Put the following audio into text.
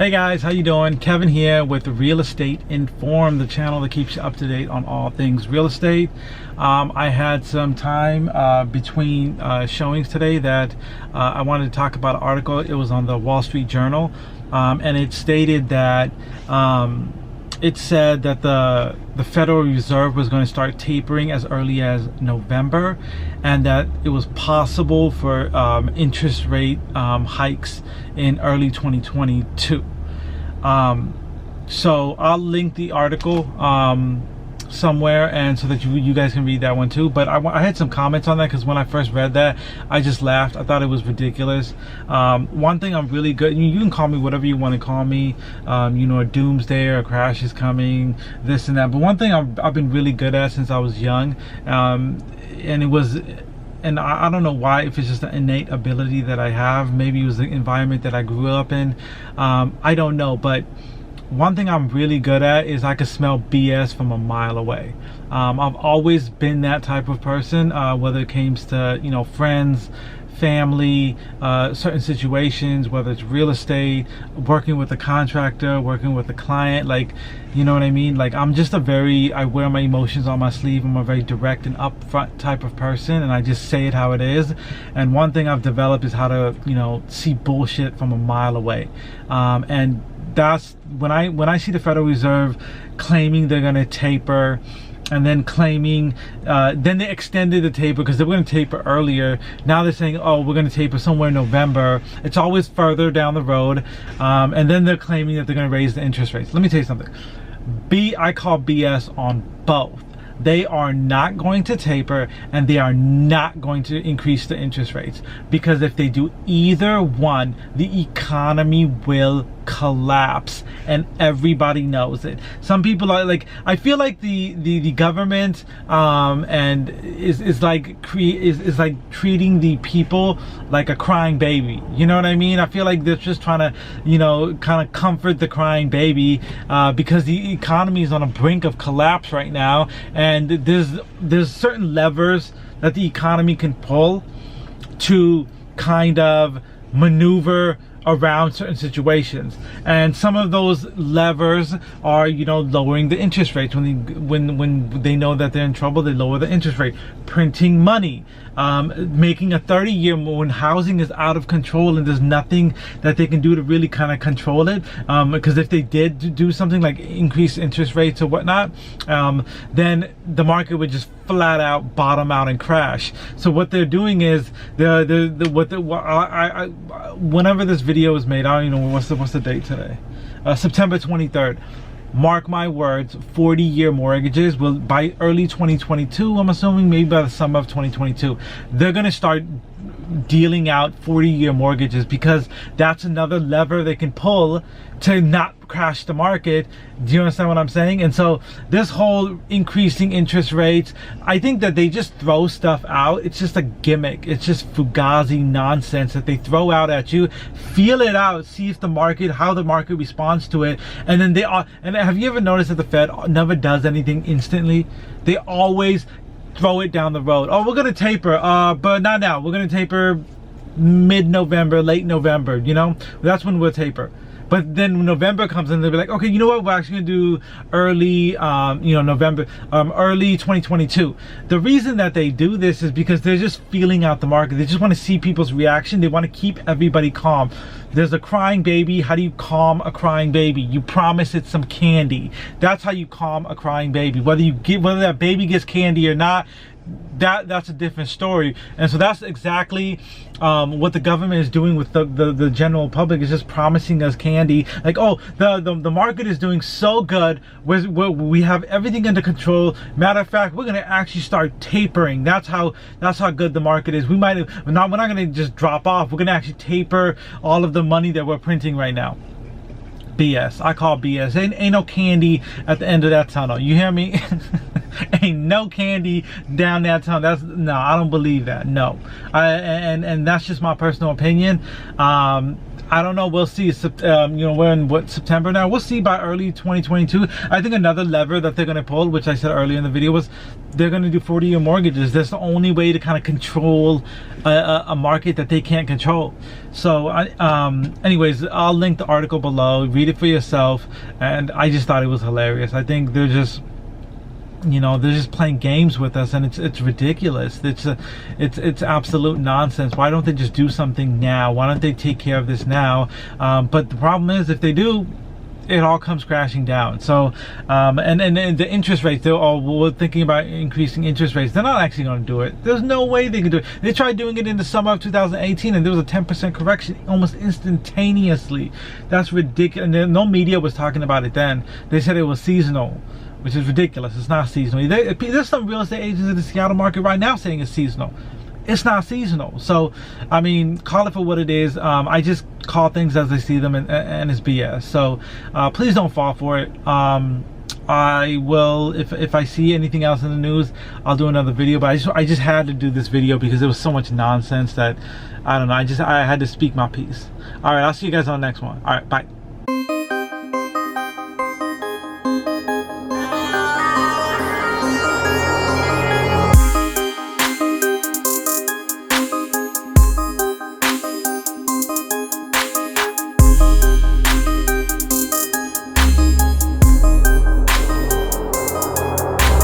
Hey guys, how you doing? Kevin here with Real Estate Informed, the channel that keeps you up to date on all things real estate. I had some time between showings today that I wanted to talk about an article. It was on the Wall Street Journal, and it stated that it said that the Federal Reserve was going to start tapering as early as November, and that it was possible for interest rate hikes in early 2022. So I'll link the article somewhere, and so that you guys can read that one too. But I had some comments on that because when I first read that, I just laughed. I thought it was ridiculous. One thing I'm really good, you can call me whatever you want to call me, you know, a doomsday or a crash is coming, this and that. But one thing I've been really good at since I was young, and it was, and I don't know why, if it's just an innate ability that I have. Maybe it was the environment that I grew up in. I don't know, but one thing I'm really good at is I can smell BS from a mile away. I've always been that type of person, whether it comes to, you know, friends, family, certain situations, whether it's real estate, working with a contractor, working with a client, like, you know what I mean? Like, I'm just I wear my emotions on my sleeve. I'm a very direct and upfront type of person, and I just say it how it is. And one thing I've developed is how to, you know, see bullshit from a mile away. And that's when I see the Federal Reserve claiming they're going to taper, and then claiming, then they extended the taper because they were going to taper earlier. Now they're saying, oh, we're going to taper somewhere in November. It's always further down the road. And then they're claiming that they're going to raise the interest rates. Let me tell you something. I call BS on both. They are not going to taper, and they are not going to increase the interest rates, because if they do either one, the economy will collapse, and everybody knows it. Some people are like, I feel like the government and is like treating the people like a crying baby. You know what I mean? I feel like they're just trying to, you know, kind of comfort the crying baby, because the economy is on a brink of collapse right now, and there's certain levers that the economy can pull to kind of maneuver around certain situations, and some of those levers are, you know, lowering the interest rates. When they know that they're in trouble, they lower the interest rate. Printing money, making a 30-year when housing is out of control and there's nothing that they can do to really kind of control it, because if they did do something like increase interest rates or whatnot, then the market would just flat out bottom out and crash. So what they're doing is whenever this video is made, I don't even know what's the date today, September 23rd. Mark my words, 40-year mortgages will, by early 2022, I'm assuming, maybe by the summer of 2022, they're going to start dealing out 40-year mortgages, because that's another lever they can pull to not crash the market. Do you understand what I'm saying? And so this whole increasing interest rates, I think that they just throw stuff out. It's just a gimmick. It's just fugazi nonsense that they throw out at you. Feel it out, see if how the market responds to it, and then and have you ever noticed that the Fed never does anything instantly? They always throw it down the road. Oh, we're gonna taper, but not now. We're gonna taper mid-November, late November, you know? That's when we'll taper. But then when November comes in, they'll be like, okay, you know what? We're actually gonna do early, you know, November, early 2022. The reason that they do this is because they're just feeling out the market. They just want to see people's reaction. They want to keep everybody calm. There's a crying baby. How do you calm a crying baby? You promise it some candy. That's how you calm a crying baby. Whether that baby gets candy or not, that's a different story. And so that's exactly what the government is doing with the general public, is just promising us candy, like, oh, the market is doing so good, we have everything under control. Matter of fact, we're gonna actually start tapering. That's how good the market is. We're not gonna just drop off. We're gonna actually taper all of the money that we're printing right now. BS. I call BS. Ain't no candy at the end of that tunnel. You hear me? Ain't no candy down that tunnel. No, I don't believe that. No. And that's just my personal opinion. I don't know. We'll see. You know, we're in what, September now. We'll see by early 2022. I think another lever that they're going to pull, which I said earlier in the video, was they're going to do 40-year mortgages. That's the only way to kind of control a market that they can't control. So, anyways, I'll link the article below. Read it for yourself. And I just thought it was hilarious. I think they're just, you know, they're just playing games with us, and it's ridiculous. It's absolute nonsense. Why don't they just do something now? Why don't they take care of this now? But the problem is, if they do, it all comes crashing down. So and the interest rates, we're thinking about increasing interest rates. They're not actually going to do it. There's no way they can do it. They tried doing it in the summer of 2018, and there was a 10% correction almost instantaneously. That's ridiculous. And no media was talking about it then. They said it was seasonal, which is ridiculous. It's not seasonal. There's some real estate agents in the Seattle market right now saying it's seasonal. It's not seasonal. So, I mean, call it for what it is. I just call things as I see them, and it's BS. So, please don't fall for it. I will, if I see anything else in the news, I'll do another video. But I just had to do this video because there was so much nonsense that, I don't know, I had to speak my piece. All right, I'll see you guys on the next one. All right, bye.